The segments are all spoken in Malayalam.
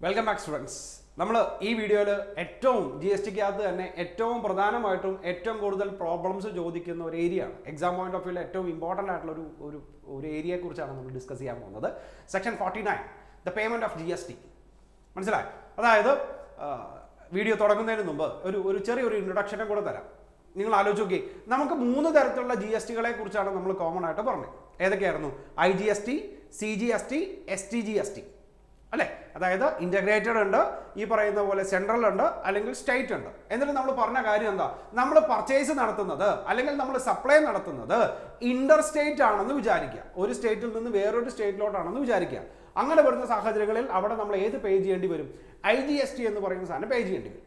Welcome back students. നമ്മൾ ഈ വീഡിയോയിൽ ഏറ്റവും ജി എസ് ടിക്കകത്ത് തന്നെ ഏറ്റവും പ്രധാനമായിട്ടും ഏറ്റവും കൂടുതൽ പ്രോബ്ലംസ് ചോദിക്കുന്ന ഒരു ഏരിയ ആണ്. എക്സാം പോയിന്റ് ഓഫ് വ്യൂവിൽ ഏറ്റവും ഇമ്പോർട്ടൻ്റ് ആയിട്ടുള്ള ഒരു ഏരിയയെ കുറിച്ചാണ് നമ്മൾ ഡിസ്കസ് ചെയ്യാൻ പോകുന്നത്. Section 49 the payment of GST. മനസ്സിലായി? അതായത് വീഡിയോ തുടങ്ങുന്നതിന് മുമ്പ് ഒരു ചെറിയൊരു ഇൻട്രൊഡക്ഷനും കൂടെ തരാം. നിങ്ങൾ ആലോചിച്ച് നോക്കി, നമുക്ക് 3 തരത്തിലുള്ള GST-കളെ കുറിച്ചാണ് നമ്മൾ കോമൺ ആയിട്ട് പറഞ്ഞത്. ഏതൊക്കെയായിരുന്നു? IGST, CGST, STGST അല്ലേ? അതായത് ഇൻ്റഗ്രേറ്റഡ് ഉണ്ട്, ഈ പറയുന്ന പോലെ സെൻട്രൽ ഉണ്ട്, അല്ലെങ്കിൽ സ്റ്റേറ്റ് ഉണ്ട്. എന്നിട്ട് നമ്മൾ പറഞ്ഞ കാര്യം എന്താ? നമ്മൾ പർച്ചേസ് നടത്തുന്നത് അല്ലെങ്കിൽ നമ്മൾ സപ്ലൈ നടത്തുന്നത് ഇന്റർ സ്റ്റേറ്റ് ആണെന്ന് വിചാരിക്കുക. ഒരു സ്റ്റേറ്റിൽ നിന്ന് വേറൊരു സ്റ്റേറ്റിലോട്ടാണെന്ന് വിചാരിക്കുക. അങ്ങനെ വരുന്ന സാഹചര്യങ്ങളിൽ അവിടെ നമ്മൾ ഏത് പേ ചെയ്യേണ്ടി വരും? IGST എന്ന് പറയുന്ന സാധനം പേ ചെയ്യേണ്ടി വരും.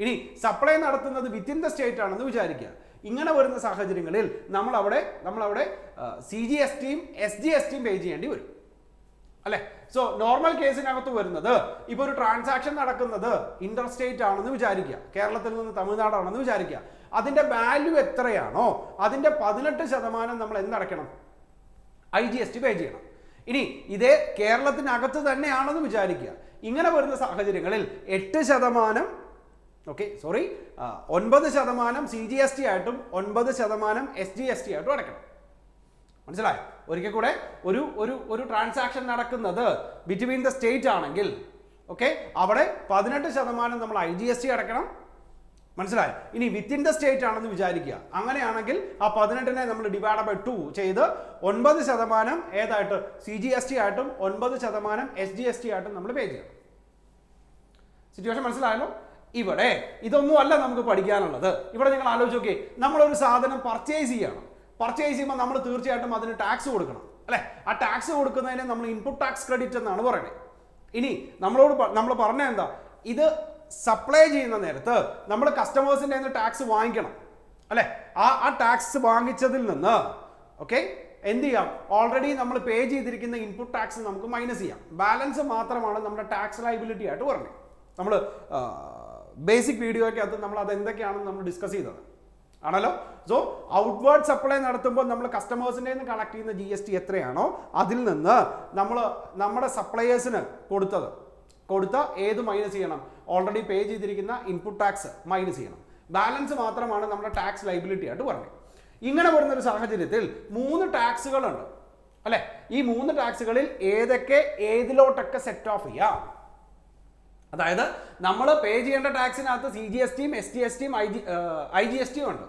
ഇനി സപ്ലൈ നടത്തുന്നത് വിത്തിൻ ദ സ്റ്റേറ്റ് ആണെന്ന് വിചാരിക്കുക. ഇങ്ങനെ വരുന്ന സാഹചര്യങ്ങളിൽ നമ്മളവിടെ CGSTയും SGSTയും പേ ചെയ്യേണ്ടി വരും അല്ലെ? സോ നോർമൽ കേസിനകത്ത് വരുന്നത്, ഇപ്പോൾ ഒരു ട്രാൻസാക്ഷൻ നടക്കുന്നത് ഇന്റർ സ്റ്റേറ്റ് ആണെന്ന് വിചാരിക്കുക, കേരളത്തിൽ നിന്ന് തമിഴ്നാടാണെന്ന് വിചാരിക്കുക. അതിന്റെ വാല്യൂ എത്രയാണോ അതിന്റെ 18% നമ്മൾ എന്തടയ്ക്കണം? IGST പേ ചെയ്യണം. ഇനി ഇതേ കേരളത്തിനകത്ത് തന്നെയാണെന്ന് വിചാരിക്കുക. ഇങ്ങനെ വരുന്ന സാഹചര്യങ്ങളിൽ 8%, 9% CGST ആയിട്ടും 9% SGST ആയിട്ടും അടയ്ക്കണം. മനസ്സിലായോ? ഒരിക്കൽ കൂടെ, ഒരു ട്രാൻസാക്ഷൻ നടക്കുന്നത് ബിറ്റ്വീൻ ദ സ്റ്റേറ്റ് ആണെങ്കിൽ അവിടെ 18% നമ്മൾ IGST അടയ്ക്കണം. മനസ്സിലായോ? ഇനി വിത്തിൻ ദ സ്റ്റേറ്റ് ആണെന്ന് വിചാരിക്കുക. അങ്ങനെയാണെങ്കിൽ ആ 18നെ നമ്മൾ ഡിവൈഡ് ബൈ 2 ചെയ്ത് 9% ഏതായിട്ട് CGST ആയിട്ടും 9% SGST ആയിട്ടും നമ്മൾ പേ ചെയ്യണം. സിറ്റുവേഷൻ മനസ്സിലായല്ലോ? ഇവിടെ ഇതൊന്നും അല്ല നമുക്ക് പഠിക്കാനുള്ളത്. ഇവിടെ നിങ്ങൾ ആലോചിച്ച് നോക്കിയേ, നമ്മളൊരു സാധനം പർച്ചേസ് ചെയ്യണം. പർച്ചേസ് ചെയ്യുമ്പോൾ നമ്മൾ തീർച്ചയായിട്ടും അതിന് ടാക്സ് കൊടുക്കണം അല്ലെ? ആ ടാക്സ് കൊടുക്കുന്നതിനെ നമ്മൾ ഇൻപുട്ട് ടാക്സ് ക്രെഡിറ്റ് എന്നാണ് പറയുന്നത്. ഇനി നമ്മൾ പറഞ്ഞ എന്താ? ഇത് സപ്ലൈ ചെയ്യുന്ന നേരത്ത് നമ്മൾ കസ്റ്റമേഴ്സിൻ്റെ നിന്ന് ടാക്സ് വാങ്ങിക്കണം അല്ലെ? ആ ടാക്സ് വാങ്ങിച്ചതിൽ നിന്ന് എന്ത് ചെയ്യാം? ഓൾറെഡി നമ്മൾ പേ ചെയ്തിരിക്കുന്ന ഇൻപുട്ട് ടാക്സ് നമുക്ക് മൈനസ് ചെയ്യാം. ബാലൻസ് മാത്രമാണ് നമ്മുടെ ടാക്സ് ലൈബിലിറ്റി ആയിട്ട് പറഞ്ഞത്. നമ്മൾ ബേസിക് വീഡിയോയ്ക്കകത്ത് നമ്മൾ അത് എന്തൊക്കെയാണെന്ന് നമ്മൾ ഡിസ്കസ് ചെയ്തത് ആണല്ലോ. സോ ഔട്ട്വേർഡ് സപ്ലൈ നടത്തുമ്പോൾ നമ്മൾ കസ്റ്റമേഴ്സിൻ്റെ നിന്ന് കളക്ട് ചെയ്യുന്ന GST എത്രയാണോ അതിൽ നിന്ന് നമ്മൾ നമ്മുടെ സപ്ലയേഴ്സിന് കൊടുത്ത ഏത് മൈനസ് ചെയ്യണം? ഓൾറെഡി പേ ചെയ്തിരിക്കുന്ന ഇൻപുട്ട് ടാക്സ് മൈനസ് ചെയ്യണം. ബാലൻസ് മാത്രമാണ് നമ്മുടെ ടാക്സ് ലൈബിലിറ്റി ആയിട്ട് പറഞ്ഞത്. ഇങ്ങനെ വരുന്നൊരു സാഹചര്യത്തിൽ 3 ടാക്സുകളുണ്ട് അല്ലെ? ഈ 3 ടാക്സുകളിൽ ഏതിലോട്ടൊക്കെ സെറ്റ് ഓഫ് ചെയ്യാം? അതായത് നമ്മൾ പേ ചെയ്യേണ്ട ടാക്സിനകത്ത് CGSTയും SGSTയും IGSTയും ഉണ്ട്.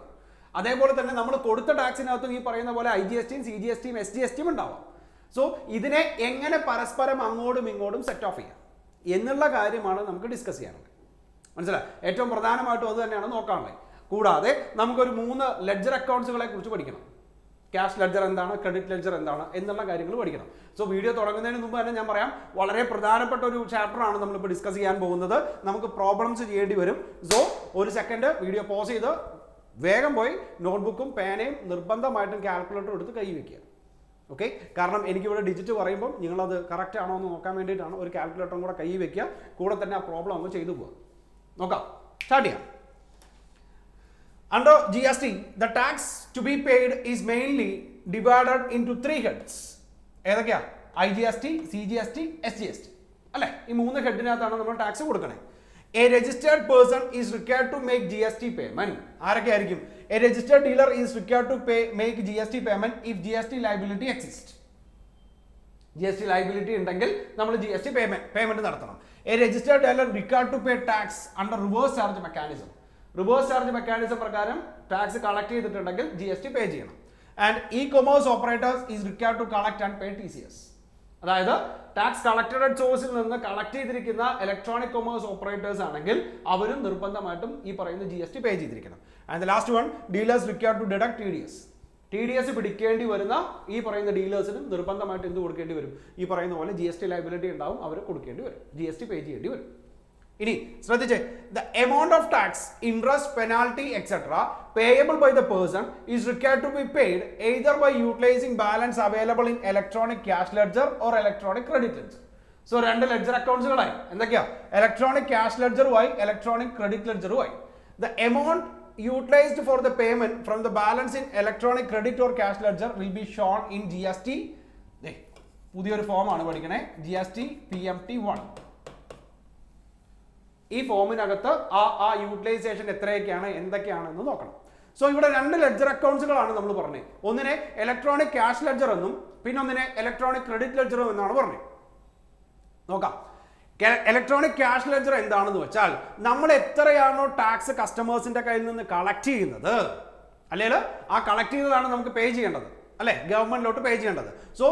അതേപോലെ തന്നെ നമ്മൾ കൊടുത്ത ടാക്സിനകത്തും ഈ പറയുന്ന പോലെ IGSTയും CGSTയും SGSTയും ഉണ്ടാവാം. സോ ഇതിനെ എങ്ങനെ പരസ്പരം അങ്ങോട്ടും ഇങ്ങോട്ടും സെറ്റ് ഓഫ് ചെയ്യാം എന്നുള്ള കാര്യമാണ് നമുക്ക് ഡിസ്കസ് ചെയ്യാനുള്ളത്. മനസ്സിലായി? ഏറ്റവും പ്രധാനമായിട്ടും അത് തന്നെയാണ് നോക്കാനുള്ളത്. കൂടാതെ നമുക്കൊരു 3 ലെഡ്ജർ അക്കൗണ്ട്സുകളെ കുറിച്ച് പഠിക്കണം. ക്യാഷ് ലെഡ്ജർ എന്താണ്, ക്രെഡിറ്റ് ലെഡ്ജർ എന്താണ് എന്നുള്ള കാര്യങ്ങൾ പഠിക്കണം. സോ വീഡിയോ തുടങ്ങുന്നതിന് മുമ്പ് തന്നെ ഞാൻ പറയാം, വളരെ പ്രധാനപ്പെട്ട ഒരു ചാപ്റ്റർ ആണ് നമ്മളിപ്പോൾ ഡിസ്കസ് ചെയ്യാൻ പോകുന്നത്. നമുക്ക് പ്രോബ്ലംസ് ചെയ്യേണ്ടി വരും. സോ ഒരു സെക്കൻഡ് വീഡിയോ പോസ് ചെയ്ത് വേഗം പോയി നോട്ട്ബുക്കും പേനയും നിർബന്ധമായിട്ടും കാൽക്കുലേറ്റർ എടുത്ത് കൈ വയ്ക്കുക. കാരണം എനിക്കിവിടെ ഡിജിറ്റ് പറയുമ്പോൾ നിങ്ങളത് കറക്റ്റ് ആണോ എന്ന് നോക്കാൻ വേണ്ടിയിട്ടാണ് ഒരു കാൽക്കുലേറ്ററും കൂടെ കൈ വയ്ക്കുക. കൂടെ തന്നെ ആ പ്രോബ്ലം അങ്ങ് ചെയ്തു പോവുക. നോക്കാം, സ്റ്റാർട്ട് ചെയ്യാം. Under GST, the tax to be paid is mainly divided into 3 heads. ഏതൊക്കെയാ? IGST, CGST, SGST അല്ലെ? ഈ 3 ഹെഡിനകത്താണ് നമ്മൾ ടാക്സ് കൊടുക്കണേ. A registered person is required to make GST payment. ആരൊക്കെ ആയിരിക്കും? A registered dealer is required to make GST payment if GST liability exists. GST liability ഉണ്ടെങ്കിൽ നമ്മൾ GST payment നടത്തണം. A registered dealer required to pay tax under reverse charge mechanism. Reverse charge mechanism പ്രകാരം ടാക്സ് കളക്ട് ചെയ്തിട്ടുണ്ടെങ്കിൽ GST പേ ചെയ്യണം. And e commerce operators is required to collect and pay TCS. അതായത് ടാക്സ് കളക്ടഡ് അറ്റ് സോഴ്സിൽ നിന്ന് കളക്ട് ചെയ്തിരിക്കുന്ന ഇലക്ട്രോണിക് കൊമേഴ്സ് ഓപ്പറേറ്റേഴ്സ് ആണെങ്കിൽ അവരും നിർബന്ധമായിട്ടും ഈ പറയുന്ന GST പേ ചെയ്തിരിക്കണം. And the last one, dealers required to deduct TDS പിടിക്കേണ്ടി വരുന്ന ഈ പറയുന്ന ഡീലേഴ്സിന് നിർബന്ധമായിട്ട് എന്ത് കൊടുക്കേണ്ടി വരും? ഈ പറയുന്ന പോലെ GST ലൈബിലിറ്റി ഉണ്ടാവും, അവർ കൊടുക്കേണ്ടി വരും, GST പേ ചെയ്യേണ്ടി വരും. ഇനി ശ്രദ്ധിച്ചേ, the amount of tax, interest, penalty, etc. payable by the person is required to be paid either by utilizing balance available in electronic cash ledger or electronic credit ledger. So 2 ledger accountsകളായി എന്തൊക്കെയാ? electronic cash ledgerുമായി electronic credit ledgerുമായി. The amount utilized for the payment from the balance in electronic credit or cash ledger will be shown in GST. പുതിയൊരു ഫോം ആണ് പഠിക്കണേ, GST PMT1. ഈ ഫോമിനകത്ത് ആ യൂട്ടിലൈസേഷൻ എത്രയൊക്കെയാണ് എന്തൊക്കെയാണെന്ന് നോക്കണം. സോ ഇവിടെ രണ്ട് ലെഡ്ജർ അക്കൗണ്ട്സുകളാണ് നമ്മൾ പറഞ്ഞത്. ഒന്നിനെ ഇലക്ട്രോണിക് ക്യാഷ് ലെഡ്ജർ എന്നും പിന്നെ ഒന്നിനെ ഇലക്ട്രോണിക് ക്രെഡിറ്റ് ലെഡ്ജർ എന്നാണ് പറഞ്ഞത്. നോക്കാം. ഇലക്ട്രോണിക് ക്യാഷ് ലെഡ്ജർ എന്താണെന്ന് വെച്ചാൽ നമ്മൾ എത്രയാണോ ടാക്സ് കസ്റ്റമേഴ്സിന്റെ കയ്യിൽ നിന്ന് കളക്ട് ചെയ്യുന്നത്, അല്ലെങ്കിൽ ആ കളക്ട് ചെയ്തതാണ് നമുക്ക് പേ ചെയ്യേണ്ടത്, അല്ലെ, ഗവൺമെന്റിലോട്ട് പേ ചെയ്യേണ്ടത്. സോ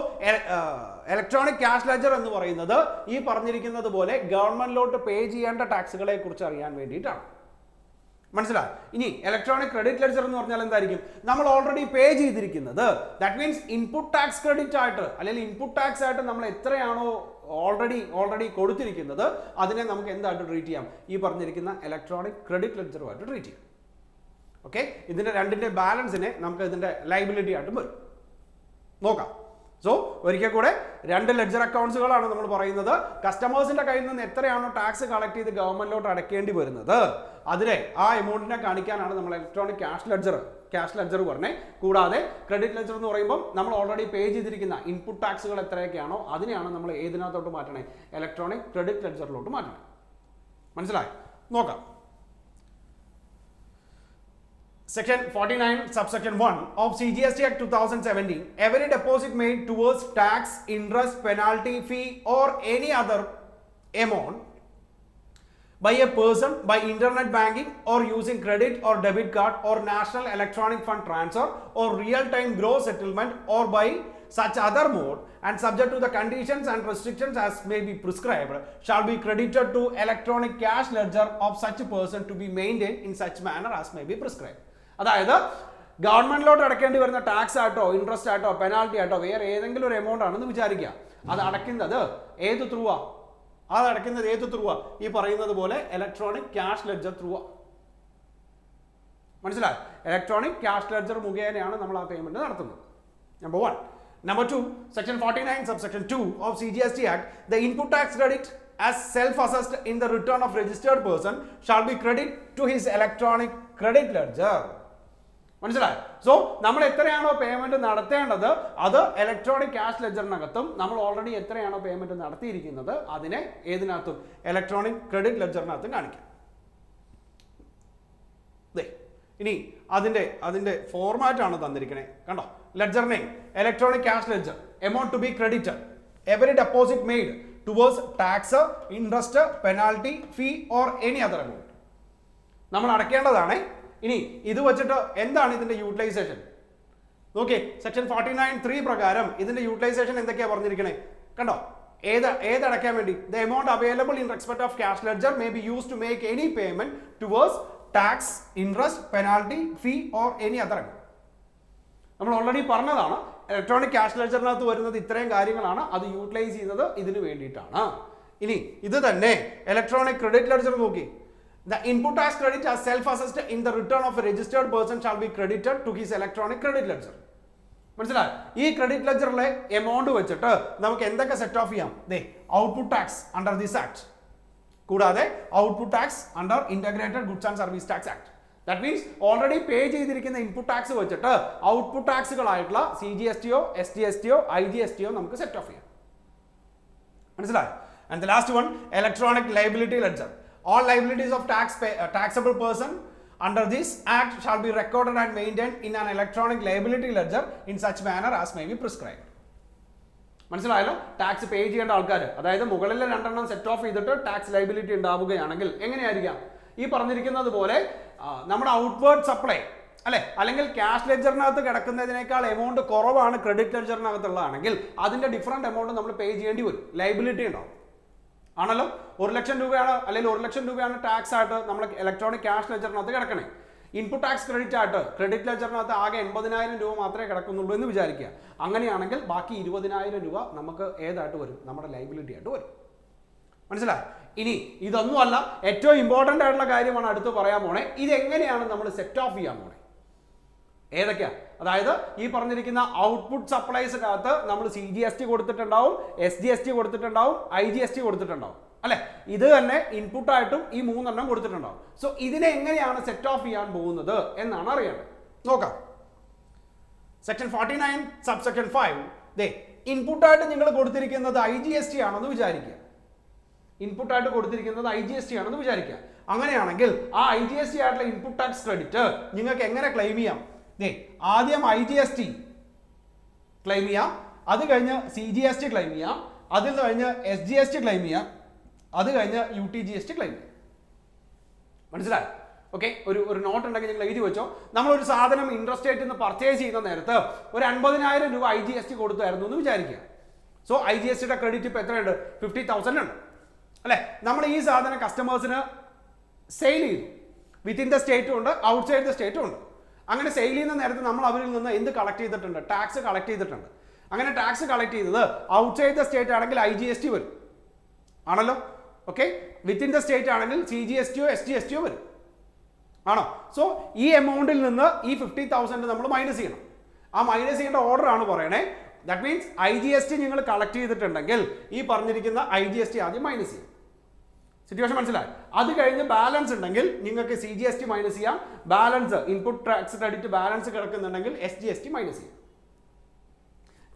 ഇലക്ട്രോണിക് ക്യാഷ് ലെഡ്ജർ എന്ന് പറയുന്നത് ഈ പറഞ്ഞിരിക്കുന്നത് പോലെ ഗവൺമെന്റിലോട്ട് പേ ചെയ്യേണ്ട ടാക്സുകളെ കുറിച്ച് അറിയാൻ വേണ്ടിയിട്ടാണ്. മനസ്സിലായി? ഇനി ഇലക്ട്രോണിക് ക്രെഡിറ്റ് ലെഡ്ജർ എന്ന് പറഞ്ഞാൽ എന്തായിരിക്കും? നമ്മൾ ഓൾറെഡി പേ ചെയ്തിരിക്കുന്നത്, that means input tax credit ആയിട്ട് അല്ലെങ്കിൽ ഇൻപുട്ട് ടാക്സ് ആയിട്ട് നമ്മൾ എത്രയാണോ ഓൾറെഡി കൊടുത്തിരിക്കുന്നത് അതിനെ നമുക്ക് എന്തായിട്ട് ട്രീറ്റ് ചെയ്യാം? ഈ പറഞ്ഞിരിക്കുന്ന ഇലക്ട്രോണിക് ക്രെഡിറ്റ് ലെഡ്ജറുമായിട്ട് ട്രീറ്റ് ചെയ്യാം. ഓക്കെ, ഇതിന്റെ രണ്ടിന്റെ ബാലൻസിനെ നമുക്ക് ഇതിന്റെ ലൈബിലിറ്റി ആയിട്ടും വരും. നോക്കാം. സോ ഒരിക്കൽ കൂടെ രണ്ട് ലെഡ്ജർ അക്കൗണ്ട്സുകളാണ് നമ്മൾ പറയുന്നത്. കസ്റ്റമേഴ്സിന്റെ കയ്യിൽ നിന്ന് എത്രയാണോ ടാക്സ് കളക്ട് ചെയ്ത് ഗവൺമെന്റിലോട്ട് അടയ്ക്കേണ്ടി വരുന്നത് അതിനെ ആ എമൗണ്ടിനെ കാണിക്കാനാണ് നമ്മൾ ഇലക്ട്രോണിക് ക്യാഷ് ലെഡ്ജർ പറഞ്ഞത്. കൂടാതെ ക്രെഡിറ്റ് ലെഡ്ജർ എന്ന് പറയുമ്പോൾ നമ്മൾ ഓൾറെഡി പേ ചെയ്തിരിക്കുന്ന ഇൻപുട്ട് ടാക്സുകൾ എത്രയൊക്കെയാണോ അതിനെയാണ് നമ്മൾ ഏതിനകത്തോട്ട് മാറ്റണേ? ഇലക്ട്രോണിക് ക്രെഡിറ്റ് ലെഡ്ജറിലോട്ട് മാറ്റണേ. മനസ്സിലായി? നോക്കാം. Section 49 subsection 1 of CGST Act 2017, every deposit made towards tax, interest, penalty, fee or any other amount by a person by internet banking or using credit or debit card or national electronic fund transfer or real-time gross settlement or by such other mode and subject to the conditions and restrictions as may be prescribed shall be credited to electronic cash ledger of such person to be maintained in such manner as may be prescribed. അതായത് ഗവൺമെന്റിലോട്ട് അടയ്ക്കേണ്ടി വരുന്ന ടാക്സ് ആയിട്ടോ ഇൻട്രസ്റ്റ് ആയിട്ടോ പെനാൽറ്റി ആയിട്ടോ വേറെ ഏതെങ്കിലും ഒരു എമൗണ്ട് ആണെന്ന് വിചാരിക്കുക. അത് അടയ്ക്കുന്നത് ഏത് ത്രൂവാ? ഈ പറയുന്നത് പോലെ ഇലക്ട്രോണിക് ക്യാഷ് ലെഡ്ജർ ത്രൂവാ. മനസ്സിലായി? ഇലക്ട്രോണിക് ക്യാഷ് ലെഡ്ജർ മുഖേനയാണ് നമ്മൾ ആ പേയ്മെന്റ് നടത്തുന്നത്. Number 1. Number 2, Section 49 subsection 2 of CGST Act, the input tax credit as self-assessed in the return of registered person shall be credited to his electronic credit ledger. മനസ്സിലായി? സോ നമ്മൾ എത്രയാണോ പേയ്മെന്റ് നടത്തേണ്ടത് അത് ഇലക്ട്രോണിക് ക്യാഷ് ലെഡ്ജറിനകത്തും നമ്മൾ ഓൾറെഡി എത്രയാണോ പേയ്മെന്റ് നടത്തിയിരിക്കുന്നത് അതിനെ ഏതിനകത്തും ഇലക്ട്രോണിക് ക്രെഡിറ്റ് ലെഡ്ജറിനകത്തും കാണിക്കാം. ഇനി അതിന്റെ ഫോർമാറ്റ് ആണ് തന്നിരിക്കണേ. കണ്ടോ? Ledger name electronic cash ledger, amount to be credited, every deposit made towards tax, interest, penalty, fee or any other amount നമ്മൾ അടയ്ക്കേണ്ടതാണ്. ഇനി ഇത് വെച്ചിട്ട് എന്താണ് ഇതിന്റെ യൂട്ടിലൈസേഷൻ? നോക്കിയേ, സെക്ഷൻ 49(3) പ്രകാരം ഇതിന്റെ യൂട്ടിലൈസേഷൻ എന്തൊക്കെയാ പറഞ്ഞിരിക്കണേ? കണ്ടോ? ഏതടയ്ക്കാൻ വേണ്ടി? The amount available in respect of cash ledger may be used to make any payment towards tax, interest, penalty, fee or any other amount. നമ്മൾ ഓൾറെഡി പറഞ്ഞതാണ് ഇലക്ട്രോണിക് ക്യാഷ് ലെഡ്ജറിനകത്ത് വരുന്നത് ഇത്രയും കാര്യങ്ങളാണ്. അത് യൂട്ടിലൈസ് ചെയ്യുന്നത് ഇതിന് വേണ്ടിയിട്ടാണ്. ഇനി ഇത് തന്നെ ഇലക്ട്രോണിക് ക്രെഡിറ്റ് ലെഡ്ജർ നോക്കി. The input tax credit as self-assessed in the return of a registered person shall be credited to his electronic credit ledger. മനസ്സിലായി? ഈ ക്രെഡിറ്റ് ലെഡ്ജറിലെ എമൗണ്ട് വെച്ചിട്ട് നമുക്ക് എന്തൊക്കെ സെറ്റ് ഓഫ് ചെയ്യാം? Output tax under this act, കൂടാതെ output tax under integrated goods and service tax act. That means already pay ചെയ്തിരിക്കുന്ന ഇൻപുട്ട് ടാക്സ് വെച്ചിട്ട് ഔട്ട്പുട്ട് ടാക്സുകളായിട്ടുള്ള CGSTയോ SGSTയോ IGSTയോ നമുക്ക് സെറ്റ് ഓഫ് ചെയ്യാം. മനസ്സിലായി? And the last one electronic liability ledger. All liabilities of taxable person under this act shall be recorded and maintained in an electronic liability ledger in such manner as may be prescribed. മനസ്സിലായല്ലോ? ടാക്സ് പേ ചെയ്യേണ്ട ആൾക്കാർ, അതായത് മുകളിലെ രണ്ടെണ്ണം സെറ്റ് ഓഫ് ചെയ്തിട്ട് ടാക്സ് ലൈബിലിറ്റി ഉണ്ടാവുകയാണെങ്കിൽ എങ്ങനെയായിരിക്കാം? ഈ പറഞ്ഞിരിക്കുന്നത് പോലെ നമ്മുടെ ഔട്ട്വേർഡ് സപ്ലൈ അല്ലെ, അല്ലെങ്കിൽ ക്യാഷ് ലെഡ്ജറിനകത്ത് കിടക്കുന്നതിനേക്കാൾ എമൗണ്ട് കുറവാണ് ക്രെഡിറ്റ് ലെഡ്ജറിനകത്തുള്ളതാണെങ്കിൽ അതിന്റെ ഡിഫറെന്റ് എമൗണ്ട് നമ്മൾ പേ ചെയ്യേണ്ടി വരും, ലൈബിലിറ്റി ഉണ്ടാവും. ആണല്ലോ? 1 ലക്ഷം രൂപയാണ് അല്ലെങ്കിൽ 1 ലക്ഷം രൂപയാണ് ടാക്സ് ആയിട്ട് നമ്മൾ ഇലക്ട്രോണിക് ക്യാഷ് ലെഡ്ജറിനകത്ത് കിടക്കണേ. ഇൻപുട്ട് ടാക്സ് ക്രെഡിറ്റ് ആയിട്ട് ക്രെഡിറ്റ് ലെഡ്ജറിനകത്ത് ആകെ 80,000 രൂപ മാത്രമേ കിടക്കുന്നുള്ളൂ എന്ന് വിചാരിക്കുക. അങ്ങനെയാണെങ്കിൽ ബാക്കി 20,000 രൂപ നമുക്ക് ഏതായിട്ട് വരും? നമ്മുടെ ലൈബിലിറ്റി ആയിട്ട് വരും. മനസ്സിലായി? ഇനി ഇതൊന്നുമല്ല, ഏറ്റവും ഇമ്പോർട്ടൻ്റ് ആയിട്ടുള്ള കാര്യമാണ് അടുത്ത് പറയാൻ പോണേ. ഇതെങ്ങനെയാണ് നമ്മൾ സെറ്റ് ഓഫ് ചെയ്യാൻ പോണേ? ഏതൊക്കെയാ? അതായത് ഈ പറഞ്ഞിരിക്കുന്ന ഔട്ട്പുട്ട് സപ്ലൈസിനകത്ത് നമ്മൾ CGST കൊടുത്തിട്ടുണ്ടാവും, SGST കൊടുത്തിട്ടുണ്ടാവും, IGST കൊടുത്തിട്ടുണ്ടാവും അല്ലെ? ഇത് തന്നെ ഇൻപുട്ടായിട്ടും ഈ 3 എണ്ണം കൊടുത്തിട്ടുണ്ടാവും. സോ ഇതിനെ എങ്ങനെയാണ് സെറ്റ് ഓഫ് ചെയ്യാൻ പോകുന്നത് എന്നാണ് അറിയേണ്ടത്. നോക്കാം. Section 49 subsection 5. ഇൻപുട്ടായിട്ട് നിങ്ങൾ കൊടുത്തിരിക്കുന്നത് IGST ആണെന്ന് വിചാരിക്കുക. ഇൻപുട്ടായിട്ട് കൊടുത്തിരിക്കുന്നത് IGST ആണെന്ന് വിചാരിക്കുക. അങ്ങനെയാണെങ്കിൽ ആ IGST ആയിട്ടുള്ള ഇൻപുട്ട് ടാക്സ് ക്രെഡിറ്റ് നിങ്ങൾക്ക് എങ്ങനെ ക്ലെയിം ചെയ്യാം? ആദ്യം IGST ക്ലെയിം ചെയ്യാം, അത് കഴിഞ്ഞ് CGST ക്ലെയിം ചെയ്യാം, അതിൽ കഴിഞ്ഞ് SGST ക്ലെയിം ചെയ്യാം, അത് കഴിഞ്ഞ് UTGST ക്ലെയിം ചെയ്യാം. മനസ്സിലായി? ഓക്കെ, ഒരു നോട്ട് ഉണ്ടെങ്കിൽ നിങ്ങൾ എഴുതി വെച്ചോ. നമ്മളൊരു സാധനം ഇൻട്രസ്റ്റ് റേറ്റിൽ നിന്ന് പർച്ചേസ് ചെയ്യുന്ന നേരത്ത് ഒരു 50,000 രൂപ IGST കൊടുത്തായിരുന്നു എന്ന് വിചാരിക്കുക. സോ IGSTയുടെ ക്രെഡിറ്റ് ഇപ്പോൾ എത്രയുണ്ട്? 50,000 ഉണ്ട് അല്ലേ? നമ്മൾ ഈ സാധനം കസ്റ്റമേഴ്സിന് സെയിൽ ചെയ്തു. വിത്തിൻ ദ സ്റ്റേറ്റും ഉണ്ട്, ഔട്ട്സൈഡ് ദ സ്റ്റേറ്റും ഉണ്ട്. അങ്ങനെ സെയിൽ ചെയ്യുന്ന നേരത്ത് നമ്മൾ അവരിൽ നിന്ന് എന്ത് കളക്ട് ചെയ്തിട്ടുണ്ട്? ടാക്സ് കളക്ട് ചെയ്തിട്ടുണ്ട്. അങ്ങനെ ടാക്സ് കളക്ട് ചെയ്തത് ഔട്ട്സൈഡ് ദ സ്റ്റേറ്റ് ആണെങ്കിൽ IGST വരും, ആണല്ലോ. ഓക്കെ, വിത്തിൻ ദ സ്റ്റേറ്റ് ആണെങ്കിൽ CGSTയോ SGSTയോ വരും, ആണോ? സോ ഈ എമൗണ്ടിൽ നിന്ന് ഈ 50,000 നമ്മൾ മൈനസ് ചെയ്യണം. ആ മൈനസ് ചെയ്യേണ്ട ഓർഡർ ആണ് പറയണേ. ദാറ്റ് മീൻസ് IGST നിങ്ങൾ കളക്ട് ചെയ്തിട്ടുണ്ടെങ്കിൽ ഈ പറഞ്ഞിരിക്കുന്ന IGST ആദ്യം മൈനസ് ചെയ്യും. സിറ്റുവേഷൻ മനസ്സിലായി? അത് കഴിഞ്ഞ് ബാലൻസ് ഉണ്ടെങ്കിൽ നിങ്ങൾക്ക് CGST മൈനസ് ചെയ്യാം. Balance input tax credit balance കിടക്കുന്നുണ്ടെങ്കിൽ SGST മൈനസ് ചെയ്യും.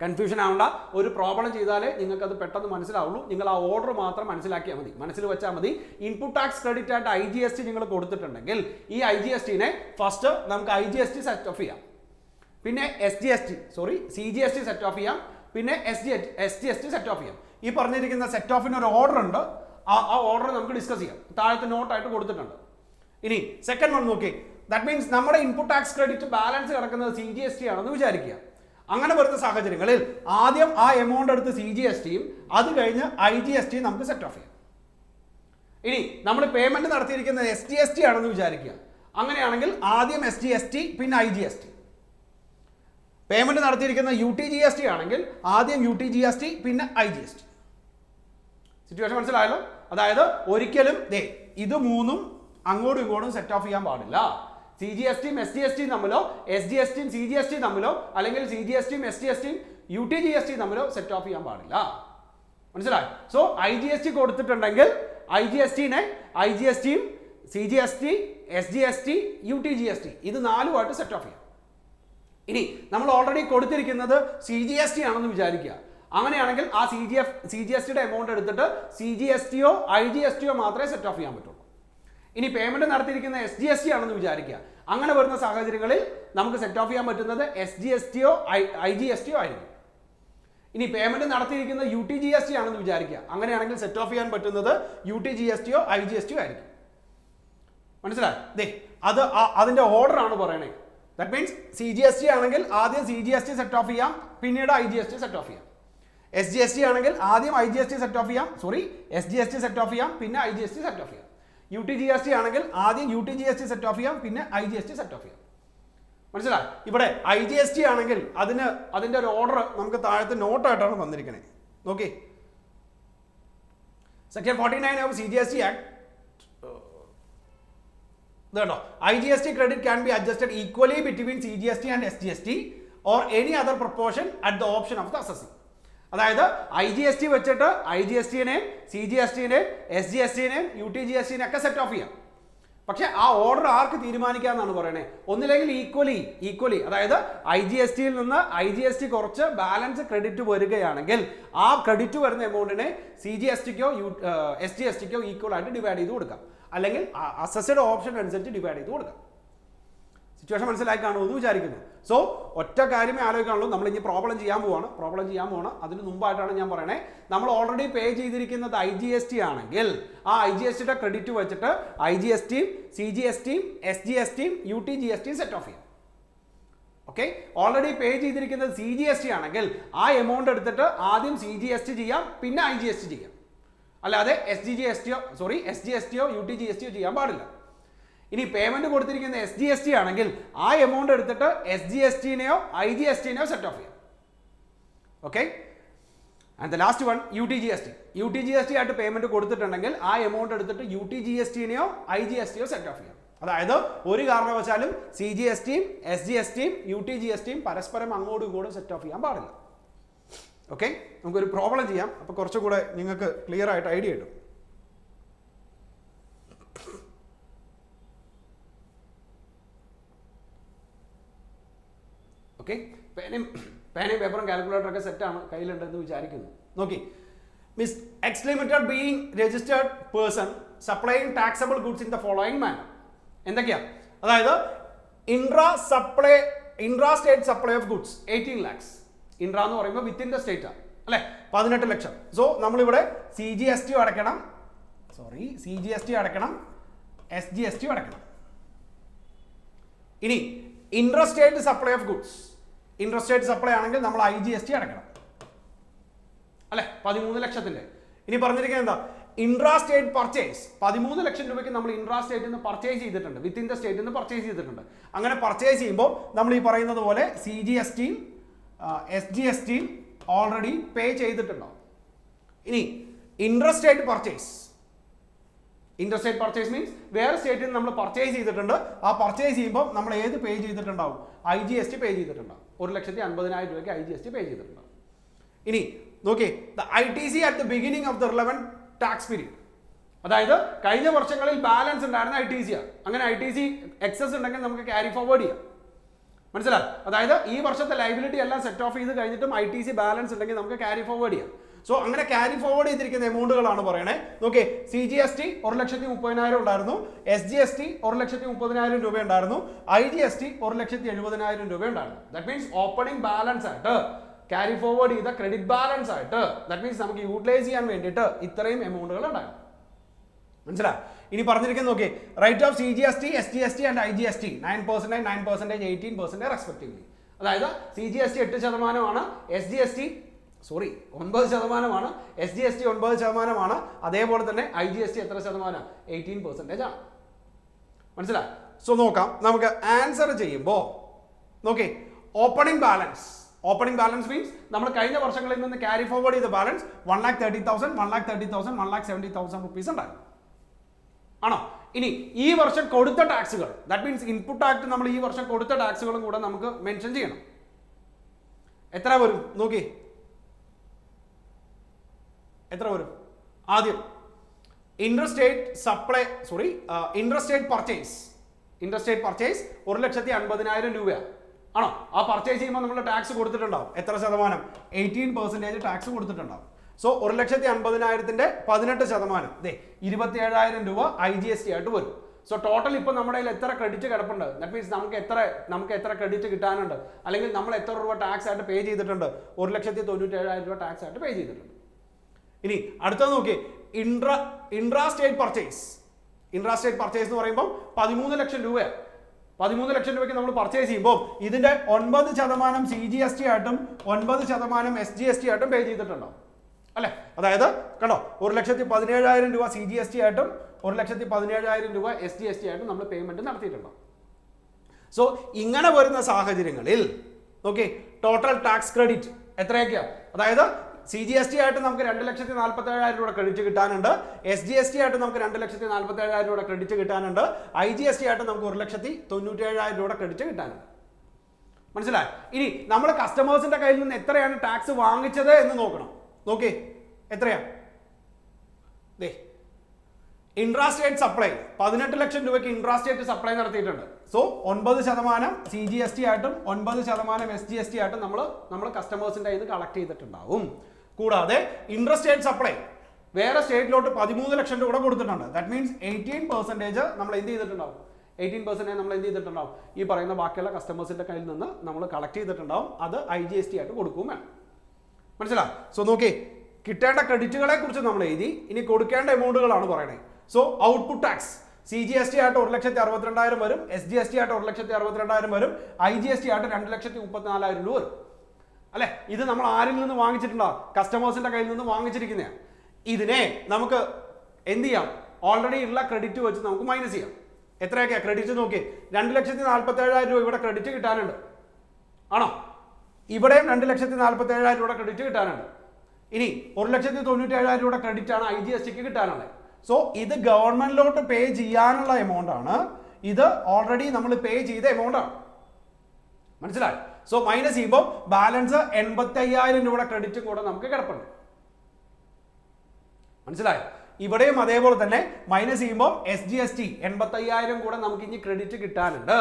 കൺഫ്യൂഷൻ ആവേണ്ട. ഒരു പ്രോബ്ലം ചെയ്താലേ നിങ്ങൾക്ക് അത് പെട്ടെന്ന് മനസ്സിലാവുള്ളൂ. നിങ്ങൾ ആ ഓർഡർ മാത്രം മനസ്സിലാക്കിയാൽ മതി, മനസ്സിൽ വെച്ചാൽ മതി. ഇൻപുട്ട് ടാക്സ് ക്രെഡിറ്റ് ആയിട്ട് IGST നിങ്ങൾ കൊടുത്തിട്ടുണ്ടെങ്കിൽ ഈ IGSTനെ ഫസ്റ്റ് നമുക്ക് IGST സെറ്റ് ഓഫ് ചെയ്യാം, പിന്നെ CGST സെറ്റ് ഓഫ് ചെയ്യാം, പിന്നെ SGST സെറ്റ് ഓഫ് ചെയ്യാം. ഈ പറഞ്ഞിരിക്കുന്ന സെറ്റ് ഓഫിന് ഒരു ഓർഡർ ഉണ്ട്. ആ ഓർഡർ നമുക്ക് ഡിസ്കസ് ചെയ്യാം. താഴത്തെ നോട്ടായിട്ട് കൊടുത്തിട്ടുണ്ട്. ഇനി സെക്കൻഡ് വൺ നോക്കി. ദാറ്റ് മീൻസ് നമ്മുടെ ഇൻപുട്ട് ടാക്സ് ക്രെഡിറ്റ് ബാലൻസ് കിടക്കുന്നത് CGST ആണെന്ന് വിചാരിക്കുക. അങ്ങനെ വരുന്ന സാഹചര്യങ്ങളിൽ ആദ്യം ആ എമൗണ്ട് എടുത്ത് CGSTയും അത് കഴിഞ്ഞ് IGSTയും നമുക്ക് സെറ്റ് ഓഫ് ചെയ്യാം. ഇനി നമ്മൾ പേയ്മെന്റ് നടത്തിയിരിക്കുന്നത് SGST ആണെന്ന് വിചാരിക്കുക. അങ്ങനെയാണെങ്കിൽ ആദ്യം SGST പിന്നെ IGST. പേയ്മെന്റ് നടത്തിയിരിക്കുന്ന UTGST ആണെങ്കിൽ ആദ്യം UTGST പിന്നെ IGST. സിറ്റുവേഷൻ മനസ്സിലായല്ലോ? അതായത് ഒരിക്കലും ഇത് മൂന്നും അങ്ങോട്ടും ഇങ്ങോട്ടും സെറ്റ് ഓഫ് ചെയ്യാൻ പാടില്ല. CGSTയും SGSTയും തമ്മിലോ SGSTയും CGST തമ്മിലോ അല്ലെങ്കിൽ CGSTയും SGSTയും UTGST തമ്മിലോ സെറ്റ് ഓഫ് ചെയ്യാൻ പാടില്ല. മനസ്സിലായി? സോ IGST കൊടുത്തിട്ടുണ്ടെങ്കിൽ IGSTയും CGST, SGST, UTGST ഇത് നാലുമായിട്ട് സെറ്റ് ഓഫ് ചെയ്യാം. ഇനി നമ്മൾ ഓൾറെഡി കൊടുത്തിരിക്കുന്നത് CGST ആണെന്ന് വിചാരിക്കുക. അങ്ങനെയാണെങ്കിൽ ആ CGSTയുടെ എമൗണ്ട് എടുത്തിട്ട് CGSTയോ IGSTയോ മാത്രമേ സെറ്റ് ഓഫ് ചെയ്യാൻ പറ്റുള്ളൂ. ഇനി പേയ്മെന്റ് നടത്തിയിരിക്കുന്ന SGST ആണെന്ന് വിചാരിക്കുക. അങ്ങനെ വരുന്ന സാഹചര്യങ്ങളിൽ നമുക്ക് സെറ്റ് ഓഫ് ചെയ്യാൻ പറ്റുന്നത് SGSTയോ IGSTയോ ആയിരിക്കും. ഇനി പേയ്മെന്റ് നടത്തിയിരിക്കുന്ന UTGST ആണെന്ന് വിചാരിക്കുക. അങ്ങനെയാണെങ്കിൽ സെറ്റ് ഓഫ് ചെയ്യാൻ പറ്റുന്നത് UTGSTയോ IGSTയോ ആയിരിക്കും. മനസ്സിലായി? അതിന്റെ ഓർഡർ ആണ് പറയണേ. ദാറ്റ് മീൻസ് CGST ആണെങ്കിൽ ആദ്യം CGST സെറ്റ് ഓഫ് ചെയ്യാം, പിന്നീട് IGST സെറ്റ് ഓഫ് ചെയ്യാം. SGST ആണെങ്കിൽ ആദ്യം SGST സെറ്റ് ഓഫ് ചെയ്യാം, പിന്നെ IGST സെറ്റ് ഓഫ് ചെയ്യാം. UTGST ആണെങ്കിൽ ആദ്യം UTGST സെറ്റ് ഓഫ് ചെയ്യാം, പിന്നെ IGST സെറ്റ് ഓഫ് ചെയ്യാം. മനസ്സിലായി? ഇവിടെ IGST ആണെങ്കിൽ അതിന്റെ ഒരു ഓർഡർ നമുക്ക് താഴത്തെ നോട്ടായിട്ടാണ് വന്നിരിക്കുന്നത്. നോക്കി, സെക്ഷൻ 49 ഓഫ് CGST ആക്ട്. ഇതുണ്ടോ? IGST credit can be adjusted equally between CGST and SGST or any other proportion at the option of the assessee. അതായത് IGST വെച്ചിട്ട് IGSTനെയും CGSTനെയും SGSTനെയും UTGSTനെയും ഒക്കെ സെറ്റ് ഓഫ് ചെയ്യാം. പക്ഷെ ആ ഓർഡർ ആർക്ക് തീരുമാനിക്കാമെന്നാണ് പറയണേ. ഒന്നില്ലെങ്കിൽ ഈക്വലി അതായത് IGSTയിൽ നിന്ന് IGST കുറച്ച് ബാലൻസ് ക്രെഡിറ്റ് വരികയാണെങ്കിൽ ആ ക്രെഡിറ്റ് വരുന്ന എമൗണ്ടിനെ CGSTക്കോ SGSTക്കോ ഈക്വൽ ആയിട്ട് ഡിവൈഡ് ചെയ്ത് കൊടുക്കാം, അല്ലെങ്കിൽ അസസ്ഡ് ഓപ്ഷൻ അനുസരിച്ച് ഡിവൈഡ് ചെയ്ത് കൊടുക്കാം. സിറ്റുവേഷൻ മനസ്സിലായി കാണുമെന്ന് വിചാരിക്കുന്നു. സോ ഒറ്റ കാര്യമേ ആലോചിക്കാനുള്ളൂ. നമ്മൾ ഇനി പ്രോബ്ലം ചെയ്യാൻ പോവാണ്. അതിന് മുമ്പായിട്ടാണ് ഞാൻ പറയണേ, നമ്മൾ ഓൾറെഡി പേ ചെയ്തിരിക്കുന്നത് IGST ആണെങ്കിൽ ആ IGSTയുടെ ക്രെഡിറ്റ് വെച്ചിട്ട് IGSTയും CGSTയും SGSTയും UTGSTയും സെറ്റ് ഓഫ് ചെയ്യാം. ഓക്കെ, ഓൾറെഡി പേ ചെയ്തിരിക്കുന്നത് CGST ആണെങ്കിൽ ആ എമൗണ്ട് എടുത്തിട്ട് ആദ്യം CGST ചെയ്യാം, പിന്നെ IGST ചെയ്യാം. അല്ലാതെ SGSTയോ UTGSTയോ ചെയ്യാൻ പാടില്ല. ഇനി പേയ്മെന്റ് കൊടുത്തിരിക്കുന്ന SGST ആണെങ്കിൽ ആ എമൗണ്ട് എടുത്തിട്ട് SGSTനെയോ IGSTനെയോ സെറ്റ് ഓഫ് ചെയ്യാം. Okay, and the last one UTGST ആയിട്ട് പേയ്മെന്റ് കൊടുത്തിട്ടുണ്ടെങ്കിൽ ആ എമൗണ്ട് എടുത്തിട്ട് UTGSTനെയോ IGSTയോ സെറ്റ് ഓഫ് ചെയ്യാം. അതായത് ഒരു കാരണവശാലും CGSTയും SGSTയും UTGSTയും പരസ്പരം അങ്ങോട്ടും ഇങ്ങോട്ടും സെറ്റ് ഓഫ് ചെയ്യാൻ പാടില്ല. ഓക്കെ, നമുക്കൊരു പ്രോബ്ലം ചെയ്യാം. അപ്പോൾ കുറച്ചും കൂടെ നിങ്ങൾക്ക് ക്ലിയർ ആയിട്ട് ഐഡിയ കിട്ടും. ഓക്കെ, പേനയും പേപ്പറും കാൽക്കുലേറ്ററൊക്കെ സെറ്റാണ്, കയ്യിലുണ്ടെന്ന് വിചാരിക്കുന്നു. നോക്കി, Miss X Limited being registered person supplying taxable goods in the following manner. എന്തൊക്കെയാ? അതായത് intra state supply of goods 18 lakhs. Intra എന്ന് പറയുമ്പോൾ വിത്തിൻ ദ സ്റ്റേറ്റ് ആണ് അല്ലെ, 18 ലക്ഷം. സോ നമ്മളിവിടെ CGST അടയ്ക്കണം, SGST അടയ്ക്കണം. ഇനി interstate supply of goods, interstate supply ആണെങ്കിൽ നമ്മൾ IGST അടയ്ക്കണം അല്ലെ, 13 ലക്ഷത്തിന്റെ. ഇനി പറഞ്ഞിരിക്കുന്നത് എന്താ? ഇൻട്രാ സ്റ്റേറ്റ് പർച്ചേസ് 13 ലക്ഷം രൂപയ്ക്ക് നമ്മൾ ഇൻട്രാ സ്റ്റേറ്റിൽ നിന്ന് പർച്ചേസ് ചെയ്തിട്ടുണ്ട്, വിത്തിൻ ദ സ്റ്റേറ്റിൽ നിന്ന് പർച്ചേസ് ചെയ്തിട്ടുണ്ട്. അങ്ങനെ പർച്ചേസ് ചെയ്യുമ്പോൾ നമ്മൾ ഈ പറയുന്നത് പോലെ CGSTയും SGSTയും ഓൾറെഡി പേ ചെയ്തിട്ടുണ്ടാവും. ഇനി ഇൻട്രസ്റ്റേറ്റ് പർച്ചേസ് മീൻസ് വേറെ സ്റ്റേറ്റിൽ നിന്ന് നമ്മൾ പർച്ചേസ് ചെയ്തിട്ടുണ്ട്. ആ പർച്ചേസ് ചെയ്യുമ്പോൾ നമ്മൾ ഏത് പേ ചെയ്തിട്ടുണ്ടാവും? IGST പേ ചെയ്തിട്ടുണ്ടാവും. 1,50,000 രൂപയ്ക്ക് IGST പേ ചെയ്തിട്ടുണ്ടാവും. ഇനി നോക്കി, the ITC at the beginning of the relevant tax period, അതായത് കഴിഞ്ഞ വർഷങ്ങളിൽ ബാലൻസ് ഉണ്ടായിരുന്ന ITC ആണ്. അങ്ങനെ ITC എക്സസ് ഉണ്ടെങ്കിൽ നമുക്ക് ക്യാരി ഫോർവേഡ് ചെയ്യാം. മനസ്സിലായി? അതായത് ഈ വർഷത്തെ ലൈബിലിറ്റി എല്ലാം സെറ്റ് ഓഫ് ചെയ്ത് കഴിഞ്ഞിട്ടും ITC ബാലൻസ് ഉണ്ടെങ്കിൽ നമുക്ക് ക്യാരി ഫോർവേഡ് ചെയ്യാം. സോ അങ്ങനെ ക്യാരി ഫോർവേഡ് ചെയ്തിരിക്കുന്ന എമൗണ്ടുകളാണ് പറയണേ. നോക്കേ, CGST 1,30,000 ഉണ്ടായിരുന്നു, SGST 1,30,000 രൂപ ഉണ്ടായിരുന്നു, IGST 1,70,000 രൂപ ഉണ്ടായിരുന്നു. ദാറ്റ് മീൻസ് ഓപ്പണിംഗ് ബാലൻസ് ആയിട്ട് ക്യാരി ഫോർവേഡ് ചെയ്ത ക്രെഡിറ്റ് ബാലൻസ് ആയിട്ട്, ദാറ്റ് മീൻസ് നമുക്ക് യൂട്ടിലൈസ് ചെയ്യാൻ വേണ്ടിയിട്ട് ഇത്രയും എമൗണ്ടുകൾ ഉണ്ടായിരുന്നു. മനസ്സിലായി? ഇനി പറഞ്ഞിരിക്കുന്നത് നോക്കി, rate of CGST, SGST and IGST 9%, 9%, 18% respectively. അതായത് CGST 8%, SGST 9%, SGST 9%, അതേപോലെ തന്നെ IGST എത്ര ശതമാനം? 18% ആണ്. മനസ്സിലായി? സോ നോക്കാം, നമുക്ക് ആൻസർ ചെയ്യുമ്പോൾ നോക്കി, ഓപ്പണിംഗ് ബാലൻസ് മീൻസ് നമ്മൾ കഴിഞ്ഞ വർഷങ്ങളിൽ നിന്ന് ക്യാരി ഫോർവേഡ് ചെയ്ത ബാലൻസ് 1,30,000, 1,30,000, 1,70,000 റുപ്പീസ് ഉണ്ടായിരുന്നു. ആണോ? ഇനി ഈ വർഷം കൊടുത്ത ടാക്സുകൾ, ദാറ്റ് മീൻസ് ഇൻപുട്ട് ആക്ട് നമ്മൾ ഈ വർഷം കൊടുത്ത ടാക്സുകളും കൂടെ നമുക്ക് മെൻഷൻ ചെയ്യണം. എത്ര വരും നോക്കി, എത്ര വരും? ആദ്യം ഇൻട്രസ്റ്റേറ്റ് പർച്ചേസ് 1,50,000 രൂപയാണ്. ആണോ? ആ പർച്ചേസ് ചെയ്യുമ്പോൾ നമ്മൾ ടാക്സ് കൊടുത്തിട്ടുണ്ടാവും. എത്ര ശതമാനം? 18% ടാക്സ് കൊടുത്തിട്ടുണ്ടാവും. സോ 1,50,000ന്റെ 18%, 27,000 രൂപ IGST ആയിട്ട് വരും. സോ ടോട്ടൽ ഇപ്പോൾ നമ്മുടെ കയ്യിൽ എത്ര ക്രെഡിറ്റ് കിടപ്പുണ്ട്? ദാറ്റ് മീൻസ് നമുക്ക് എത്ര ക്രെഡിറ്റ് കിട്ടാനുണ്ട്, അല്ലെങ്കിൽ നമ്മൾ എത്ര രൂപ ടാക്സ് ആയിട്ട് പേ ചെയ്തിട്ടുണ്ട്? 1,97,000 രൂപ ടാക്സ് ആയിട്ട് പേ ചെയ്തിട്ടുണ്ട്. ഇനി അടുത്തത് നോക്കി, ഇൻട്രാ സ്റ്റേറ്റ് പർച്ചേസ് എന്ന് പറയുമ്പോൾ 13 ലക്ഷം രൂപയാണ്. 13 ലക്ഷം രൂപയ്ക്ക് നമ്മൾ പർച്ചേസ് ചെയ്യുമ്പോൾ ഇതിന്റെ 9% CGST ആയിട്ടും 9% SGST ആയിട്ടും പേ ചെയ്തിട്ടുണ്ടാവും അല്ലെ. അതായത് കണ്ടോ, 1,17,000 രൂപ CGST ആയിട്ടും 1,17,000 രൂപ SGST ആയിട്ടും നമ്മൾ പേയ്മെന്റ് നടത്തിയിട്ടുണ്ടാവും. സോ ഇങ്ങനെ വരുന്ന സാഹചര്യങ്ങളിൽ നോക്കി, ടോട്ടൽ ടാക്സ് ക്രെഡിറ്റ് എത്രയൊക്കെയാണ്? അതായത് CGST ആയിട്ട് നമുക്ക് 2,47,000 രൂപ ക്രെഡിറ്റ് കിട്ടാനുണ്ട്, SGST ആയിട്ട് നമുക്ക് 2,47,000 രൂപ ക്രെഡിറ്റ് കിട്ടാനുണ്ട്, IGST ആയിട്ട് നമുക്ക് 1,97,000 രൂപ ക്രെഡിറ്റ് കിട്ടാനുണ്ട്. മനസ്സിലായി? ഇനി നമ്മൾ കസ്റ്റമേഴ്സിന്റെ കയ്യിൽ നിന്ന് എത്രയാണ് ടാക്സ് വാങ്ങിച്ചത് എന്ന് നോക്കണം. നോക്കി, എത്രയാണ്? ഇൻട്രാസ്റ്റേറ്റ് സപ്ലൈ 18 ലക്ഷം രൂപയ്ക്ക് ഇൻട്രാസ്റ്റേറ്റ് സപ്ലൈ നടത്തിയിട്ടുണ്ട്. സോ 9% CGST ആയിട്ടും 9% SGST ആയിട്ടും നമ്മൾ കസ്റ്റമേഴ്സിന്റെ കയ്യിൽ നിന്ന് കളക്ട് ചെയ്തിട്ടുണ്ടാവും. കൂടാതെ ഇൻട്രസ്റ്റേറ്റ് സപ്ലൈ വേറെ സ്റ്റേറ്റിലോട്ട് 13 ലക്ഷം രൂപ കൊടുത്തിട്ടുണ്ട്. ദാറ്റ് മീൻസ് 18% നമ്മൾ എന്ത് ചെയ്തിട്ടുണ്ടാവും? 18% നമ്മൾ എന്ത് ചെയ്തിട്ടുണ്ടാവും? ഈ പറയുന്ന ബാക്കിയുള്ള കസ്റ്റമേഴ്സിന്റെ കയ്യിൽ നിന്ന് നമ്മൾ കളക്ട് ചെയ്തിട്ടുണ്ടാവും. അത് IGST ആയിട്ട് കൊടുക്കും വേണം. മനസ്സിലായി? സോ നോക്കി, കിട്ടേണ്ട ക്രെഡിറ്റുകളെ കുറിച്ച് നമ്മൾ എഴുതി. ഇനി കൊടുക്കേണ്ട എമൗണ്ടുകളാണ് പറയണേ. സോ ഔട്ട്പുട്ട് ടാക്സ് CGST ആയിട്ട് 1,62,000 വരും, SGST ആയിട്ട് 1,62,000 വരും, IGST ആയിട്ട് 2,34,000 രൂപ വരും അല്ലെ. ഇത് നമ്മൾ ആരിൽ നിന്ന് വാങ്ങിച്ചിട്ടുണ്ടാവും? കസ്റ്റമേഴ്സിന്റെ കയ്യിൽ നിന്ന് വാങ്ങിച്ചിരിക്കുന്നതാണ്. ഇതിനെ നമുക്ക് എന്ത് ചെയ്യാം? ഓൾറെഡി ഉള്ള ക്രെഡിറ്റ് വെച്ച് നമുക്ക് മൈനസ് ചെയ്യാം. എത്രയൊക്കെയാണ് ക്രെഡിറ്റ് നോക്കി? 2,47,000 രൂപ ഇവിടെ ക്രെഡിറ്റ് കിട്ടാനുണ്ട്. ആണോ? ഇവിടെയും 2,47,000 രൂപ ക്രെഡിറ്റ് കിട്ടാനുണ്ട്. ഇനി 1,97,000 രൂപ ക്രെഡിറ്റ് ആണ് IGSTക്ക് കിട്ടാനുള്ളത്. സോ ഇത് ഗവൺമെന്റിലോട്ട് പേ ചെയ്യാനുള്ള എമൗണ്ട് ആണ്. ഇത് ഓൾറെഡി നമ്മൾ പേ ചെയ്ത എമൗണ്ട് ആണ്. മനസ്സിലായി? സോ മൈനസ് ചെയ്യുമ്പോൾ ബാലൻസ് 85,000 രൂപ ക്രെഡിറ്റും കൂടെ നമുക്ക് കിടപ്പുണ്ട്. മനസ്സിലായി? ഇവിടെയും അതേപോലെ തന്നെ മൈനസ് ചെയ്യുമ്പോൾ SGST 85,000 കൂടെ നമുക്ക് ഇനി ക്രെഡിറ്റ് കിട്ടാനുണ്ട്.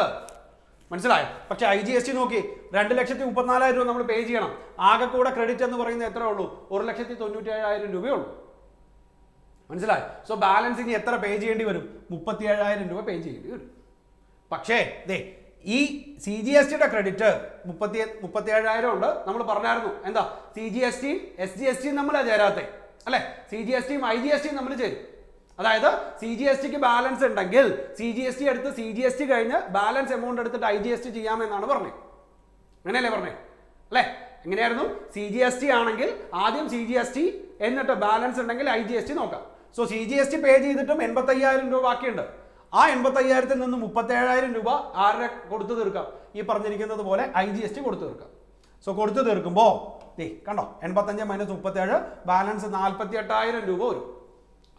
മനസ്സിലായോ? പക്ഷേ IGST നോക്കി 2,34,000 രൂപ നമ്മൾ പേ ചെയ്യണം. ആകെ കൂടെ ക്രെഡിറ്റ് എന്ന് പറയുന്നത് എത്രയേ ഉള്ളൂ? 1,97,000 രൂപയേ ഉള്ളൂ. മനസ്സിലായോ? സോ ബാലൻസ് ഇനി എത്ര പേ ചെയ്യേണ്ടി വരും? 37,000 രൂപ പേ ചെയ്യേണ്ടി വരും. പക്ഷേ ഈ CGSTയുടെ ക്രെഡിറ്റ് 37,000 ഉണ്ട്. നമ്മൾ പറഞ്ഞായിരുന്നു എന്താ, CGST SGST നമ്മളാ ചേരാത്തെ അല്ലെ? CGSTയും IGSTയും നമ്മൾ ചേരും. അതായത് CGSTക്ക് ബാലൻസ് ഉണ്ടെങ്കിൽ CGST എടുത്ത് CGST കഴിഞ്ഞ് ബാലൻസ് എമൗണ്ട് എടുത്തിട്ട് IGST ചെയ്യാമെന്നാണ് പറഞ്ഞത്. അങ്ങനെയല്ലേ പറഞ്ഞേ അല്ലേ? എങ്ങനെയായിരുന്നു? CGST ആണെങ്കിൽ ആദ്യം CGST എന്നിട്ട് ബാലൻസ് ഉണ്ടെങ്കിൽ IGST നോക്കാം. സോ CGST പേ ചെയ്തിട്ടും 85,000 രൂപ ബാക്കിയുണ്ട്. ആ 85,000-ൽ നിന്ന് 37,000 രൂപ ആരുടെ കൊടുത്തു തീർക്കാം? ഈ പറഞ്ഞിരിക്കുന്നത് പോലെ IGST കൊടുത്തു തീർക്കാം. സോ കൊടുത്തു തീർക്കുമ്പോൾ കണ്ടോ, 85 - 37 ബാലൻസ് 48,000 രൂപ വരും.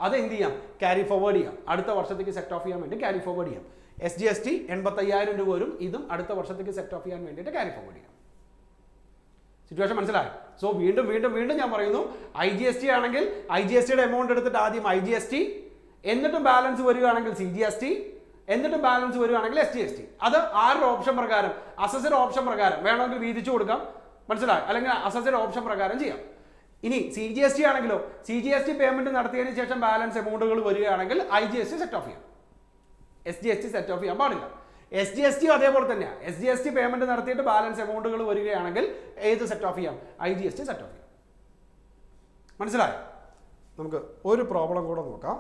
അത് എന്ത് ചെയ്യാം? ക്യാരി ഫോർവേഡ് ചെയ്യാം. അടുത്ത വർഷത്തേക്ക് സെറ്റ് ഓഫ് ചെയ്യാൻ വേണ്ടി ക്യാരി ഫോർവേഡ് ചെയ്യാം. SGST 85,000 രൂപ വരും. ഇതും അടുത്ത വർഷത്തേക്ക് സെറ്റ് ഓഫ് ചെയ്യാൻ വേണ്ടിയിട്ട് ക്യാരി ഫോർവേഡ് ചെയ്യാം. സിറ്റുവേഷൻ മനസ്സിലായി? സോ വീണ്ടും വീണ്ടും വീണ്ടും ഞാൻ പറയുന്നു, IGST ആണെങ്കിൽ IGSTയുടെ എമൗണ്ട് എടുത്തിട്ട് ആദ്യം IGST, എന്നിട്ടും ബാലൻസ് വരികയാണെങ്കിൽ CGST, എന്നിട്ടും ബാലൻസ് വരികയാണെങ്കിൽ SGST. അത് ആരുടെ ഓപ്ഷൻ പ്രകാരം? അസസർ ഓപ്ഷൻ പ്രകാരം വേണമെങ്കിൽ വീതിച്ചു കൊടുക്കാം. മനസ്സിലായി? അല്ലെങ്കിൽ അസസർ ഓപ്ഷൻ പ്രകാരം ചെയ്യാം. ഇനി CGST ആണെങ്കിലോ, CGST പേയ്മെന്റ് നടത്തിയതിനു ശേഷം ബാലൻസ് എമൗണ്ടുകൾ വരികയാണെങ്കിൽ IGST സെറ്റ് ഓഫ് ചെയ്യാം. SGST സെറ്റ് ഓഫ് ചെയ്യാൻ പാടില്ല. SGST അതേപോലെ തന്നെയാണ്. SGST പേയ്മെന്റ് നടത്തിയിട്ട് ബാലൻസ് എമൗണ്ടുകൾ വരികയാണെങ്കിൽ ഏത് സെറ്റ് ഓഫ് ചെയ്യാം? IGST സെറ്റ് ഓഫ് ചെയ്യാം. മനസ്സിലായോ? നമുക്ക് ഒരു പ്രോബ്ലം കൂടെ നോക്കാം.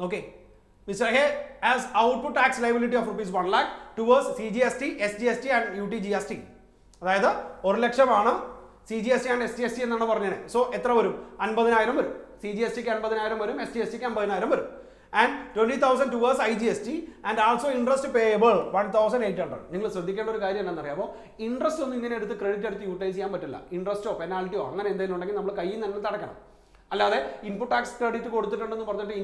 നോക്കേ, Mr. A has output tax liability of rupees 1 lakh towards CGST, SGST and UTGST. അതായത് 1 ലക്ഷമാണ് CGST ആൻഡ് SGST എന്നാണ് പറഞ്ഞത്. സോ എത്ര വരും? 50,000 വരും. CGSTക്ക് 50,000 വരും, SGSTക്ക് 50,000 വരും. And 20,000 towards IGST and also interest payable 1,800. നിങ്ങൾ ശ്രദ്ധിക്കേണ്ട ഒരു കാര്യം എന്താണെന്നറിയാമോ? ഇൻട്രസ്റ്റ് ഒന്നും ഇങ്ങനെ എടുത്ത് ക്രെഡിറ്റ് എടുത്ത് യൂട്ടിലൈസ് ചെയ്യാൻ പറ്റില്ല. ഇൻട്രസ്റ്റോ പെനാൽറ്റിയോ അങ്ങനെ എന്തെങ്കിലും ഉണ്ടെങ്കിൽ നമ്മൾ കയ്യിൽ നിന്ന് തന്നെ അടക്കണം. അല്ലാതെ ഇൻപുട്ട് ടാക്സ് ക്രെഡിറ്റ് കൊടുത്തിട്ടുണ്ടെന്ന് പറഞ്ഞിട്ട്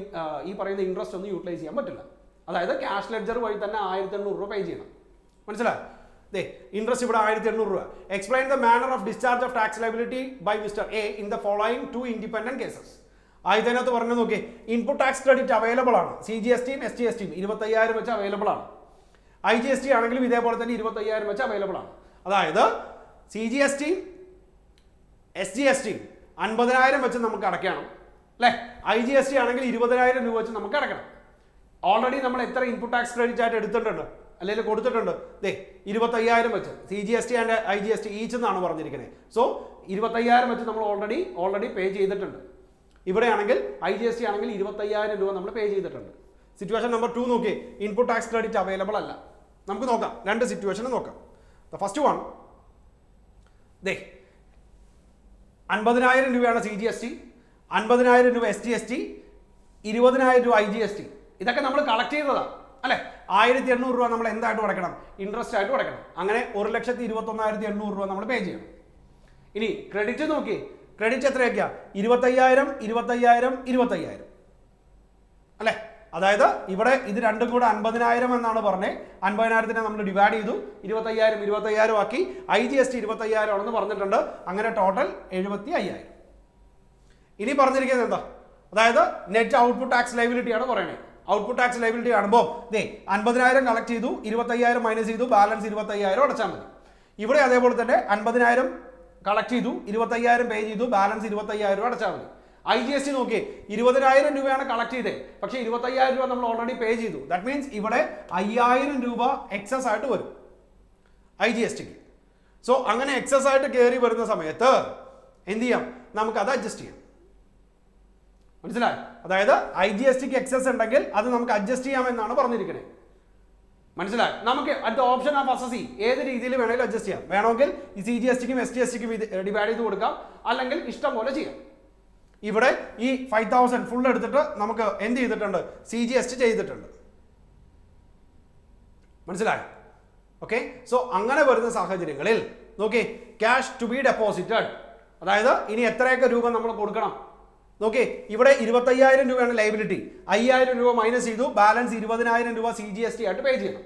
ഈ പറയുന്ന ഇൻട്രസ്റ്റ് ഒന്നും യൂട്ടിലൈസ് ചെയ്യാൻ പറ്റില്ല. അതായത് ക്യാഷ് ലെഡ്ജർ വഴി തന്നെ 1,800 രൂപ പേ ചെയ്യണം. മനസ്സിലായോ? ഇൻട്രസ്റ്റ് ഇവിടെ 1,800 രൂപ. Explain the manner of discharge of tax liability by mister A in the following 2 independent cases. ഇതിനകത്ത് പറഞ്ഞു നോക്കി, ഇൻപുട്ട് ടാക്സ് ക്രെഡിറ്റ് അവൈലബിൾ ആണ്. CGSTയും SGSTയും 25,000 വെച്ച് അവൈലബിൾ ആണ്. IGST ആണെങ്കിലും ഇതേപോലെ തന്നെ 25,000 വെച്ച് അവൈലബിൾ ആണ്. അതായത് CGSTയും SGSTയും 50,000 വെച്ച് നമുക്ക് അടയ്ക്കണം അല്ലേ? IGST ആണെങ്കിൽ 20,000 രൂപ വെച്ച് നമുക്ക് അടയ്ക്കണം. ഓൾറെഡി നമ്മൾ എത്ര ഇൻപുട്ട് ടാക്സ് ക്രെഡിറ്റ് ആയിട്ട് എടുത്തിട്ടുണ്ട് അല്ലെങ്കിൽ കൊടുത്തിട്ടുണ്ട്? 25,000 വെച്ച്. CGST ആൻഡ് IGST ഈച്ച് എന്നാണ് പറഞ്ഞിരിക്കുന്നത്. സോ 25,000 വെച്ച് നമ്മൾ ഓൾറെഡി പേ ചെയ്തിട്ടുണ്ട്. ഇവിടെയാണെങ്കിൽ IGST ആണെങ്കിൽ 25,000 രൂപ നമ്മൾ പേ ചെയ്തിട്ടുണ്ട്. സിറ്റുവേഷൻ നമ്പർ 2 നോക്കി, ഇൻപുട്ട് ടാക്സ് ക്രെഡിറ്റ് അവൈലബിൾ അല്ല. നമുക്ക് നോക്കാം, രണ്ട് സിറ്റുവേഷൻ നോക്കാം. ഫസ്റ്റ് വൺ, 50,000 രൂപയാണ് CGST, 50,000 രൂപ SGST, 20,000 രൂപ IGST. ഇതൊക്കെ നമ്മൾ കളക്ട് ചെയ്തതാണ് അല്ലെ? 1,800 രൂപ നമ്മൾ എന്തായിട്ട് അടയ്ക്കണം? ഇൻട്രസ്റ്റ് ആയിട്ട് അടയ്ക്കണം. അങ്ങനെ 1,21,800 രൂപ നമ്മൾ പേ ചെയ്യണം. ഇനി ക്രെഡിറ്റ് നോക്കി, ക്രെഡിറ്റ് എത്രയൊക്കെയാ? 25,000, 25,000, 25,000 അല്ലെ? അതായത് ഇവിടെ ഇത് രണ്ടും കൂടെ 50,000 എന്നാണ് പറഞ്ഞത്. 50,000-നെ നമ്മൾ ഡിവൈഡ് ചെയ്തു, 25,000 25,000 ആക്കി. IGST 25,000 ആണെന്ന് പറഞ്ഞിട്ടുണ്ട്. അങ്ങനെ ടോട്ടൽ 75,000. ഇനി പറഞ്ഞിരിക്കുന്നത് എന്താ? അതായത് നെറ്റ് ഔട്ട്പുട്ട് ടാക്സ് ലയബിലിറ്റി ആണ് പറയുന്നത്. ഔട്ട്പുട്ട് ടാക്സ് ലയബിലിറ്റി കാണുമ്പോൾ 50,000 കളക്ട് ചെയ്തു, 25,000 മൈനസ് ചെയ്തു, ബാലൻസ് 25,000 അടച്ചാൽ മതി. ഇവിടെ അതേപോലെ തന്നെ 50,000 കളക്ട് ചെയ്തു, 25,000 പേ ചെയ്തു, ബാലൻസ് 25,000 രൂപ അടച്ചാൽ മതി. IGST നോക്കി, 20,000 രൂപയാണ് കളക്ട് ചെയ്തത്, പക്ഷേ 25,000 രൂപ നമ്മൾ ഓൾറെഡി പേ ചെയ്തു. ദാറ്റ് മീൻസ് ഇവിടെ 5,000 രൂപ എക്സസ് ആയിട്ട് വരും IGSTക്ക്. സോ അങ്ങനെ എക്സസ് ആയിട്ട് കയറി വരുന്ന സമയത്ത് എന്ത് ചെയ്യാം? നമുക്കത് അഡ്ജസ്റ്റ് ചെയ്യാം. മനസ്സിലായി? അതായത് IGSTക്ക് എക്സസ് ഉണ്ടെങ്കിൽ അത് നമുക്ക് അഡ്ജസ്റ്റ് ചെയ്യാമെന്നാണ് പറഞ്ഞിരിക്കുന്നത്. മനസ്സിലായി? നമുക്ക് അടുത്ത ഓപ്ഷൻ ഓഫ് അസസി ഏത് രീതിയിൽ വേണമെങ്കിലും അഡ്ജസ്റ്റ് ചെയ്യാം. വേണമെങ്കിൽ ഈ CGSTക്കും SGSTക്കും ഡിവൈഡ് ചെയ്ത് കൊടുക്കാം, അല്ലെങ്കിൽ ഇഷ്ടം പോലെ ചെയ്യാം. ഇവിടെ ഈ 5,000 ഫുൾ എടുത്തിട്ട് നമുക്ക് എന്ത് ചെയ്തിട്ടുണ്ട്? CGST ചെയ്തിട്ടുണ്ട്. മനസ്സിലായോ? ഓക്കെ. സോ അങ്ങനെ വരുന്ന സാഹചര്യങ്ങളിൽ നോക്കി, ക്യാഷ് ടു ബി ഡെപ്പോസിറ്റഡ്, അതായത് ഇനി എത്രയൊക്കെ രൂപ നമ്മൾ കൊടുക്കണം നോക്കി. ഇവിടെ 25,000 രൂപയാണ് ലയബിലിറ്റി, 5,000 രൂപ മൈനസ് ചെയ്തു, ബാലൻസ് 20,000 രൂപ CGST ആയിട്ട് പേ ചെയ്യണം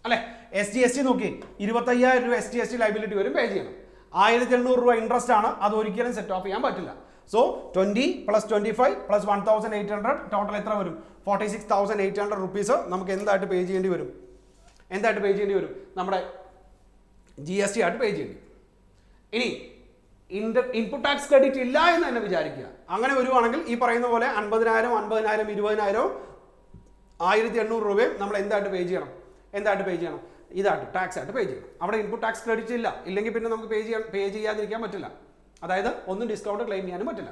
അല്ലെ? SGST നോക്കി, 25,000 രൂപ SGST ലയബിലിറ്റി വരും, പേ ചെയ്യണം. 1,800 രൂപ ഇൻട്രസ്റ്റ് ആണ്, അത് ഒരിക്കലും സെറ്റ് ഓഫ് ചെയ്യാൻ പറ്റില്ല. സോ 20 + 25 + 1,800 ടോട്ടൽ എത്ര വരും? 46,800 റുപ്പീസ് നമുക്ക് എന്തായിട്ട് പേ ചെയ്യേണ്ടി വരും? എന്തായിട്ട് പേ ചെയ്യേണ്ടി വരും? നമ്മുടെ GST ആയിട്ട് പേ ചെയ്യേണ്ടി വരും. ഇനി ഇൻപുട്ട് ടാക്സ് ക്രെഡിറ്റ് ഇല്ല എന്ന് തന്നെ വിചാരിക്കുക. അങ്ങനെ വരുവാണെങ്കിൽ ഈ പറയുന്ന പോലെ 50,000, 50,000, 20,000, 1,800 രൂപയും നമ്മൾ എന്തായിട്ട് പേ ചെയ്യണം? ഇതായിട്ട് ടാക്സ് ആയിട്ട് പേ ചെയ്യണം. അവിടെ ഇൻപുട്ട് ടാക്സ് ക്രെഡിറ്റ് ഇല്ലെങ്കിൽ പിന്നെ നമുക്ക് പേ ചെയ്യാതിരിക്കാൻ പറ്റില്ല. അതായത് ഒന്നും ഡിസ്കൗണ്ട് ക്ലെയിം ചെയ്യാനും പറ്റില്ല.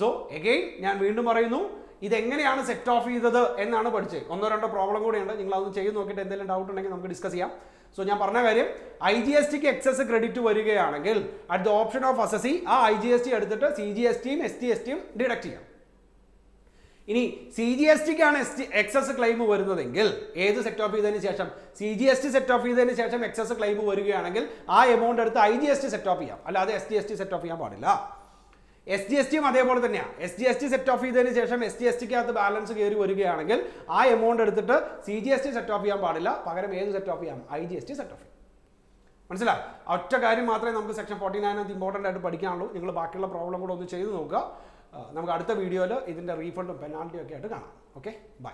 സോ എഗെയിൻ ഞാൻ വീണ്ടും പറയുന്നു, ഇതെങ്ങനെയാണ് സെറ്റ് ഓഫ് ചെയ്തത് എന്നാണ് പഠിച്ചത്. 1-2 പ്രോബ്ലം കൂടെയുണ്ട്. നിങ്ങൾ അതൊന്ന് ചെയ്ത് നോക്കിയിട്ട് എന്തെങ്കിലും ഡൗട്ട് ഉണ്ടെങ്കിൽ നമുക്ക് ഡിസ്കസ് ചെയ്യാം. സോ ഞാൻ പറഞ്ഞ കാര്യം, IGSTക്ക് എക്സസ് ക്രെഡിറ്റ് വരികയാണെങ്കിൽ at the option of assessee ആ IGST എടുത്തിട്ട് CGSTയും SGSTയും ഡിഡക്ട് ചെയ്യാം. ഇനി CGSTക്കാണ് എക്സസ് ക്ലെയിം വരുന്നതെങ്കിൽ ഏത് സെറ്റ് ഓഫ് ചെയ്തതിന് ശേഷം? CGST സെറ്റ് ഓഫ് ചെയ്തതിന് ശേഷം എക്സസ് ക്ലെയിം വരികയാണെങ്കിൽ ആ എമൗണ്ട് എടുത്ത് IGST സെറ്റ് ഓഫ് ചെയ്യാം, അല്ലാതെ SGST സെറ്റ് ഓഫ് ചെയ്യാൻ പാടില്ല. SGSTയും അതേപോലെ തന്നെയാണ്. SGST സെറ്റ് ഓഫ് ചെയ്തതിന് ശേഷം SGSTക്കകത്ത് ബാലൻസ് കയറി വരികയാണെങ്കിൽ ആ എമൗണ്ട് എടുത്തിട്ട് CGST സെറ്റ് ഓഫ് ചെയ്യാൻ പാടില്ല, പകരം ഏത് സെറ്റ് ഓഫ് ചെയ്യാം? IGST സെറ്റ് ഓഫ് ചെയ്യാം. മനസ്സിലായി? ഒറ്റ കാര്യം മാത്രമേ നമുക്ക് സെക്ഷൻ 49 ഇമ്പോർട്ടൻ്റ് ആയിട്ട് പഠിക്കാനുള്ളൂ. നിങ്ങൾ ബാക്കിയുള്ള പ്രോബ്ലം കൂടെ ഒന്ന് ചെയ്ത് നോക്കുക. നമുക്ക് അടുത്ത വീഡിയോയിൽ ഇതിൻ്റെ റീഫണ്ടും പെനാൽറ്റിയും ഒക്കെ ആയിട്ട് കാണാം. Okay, by.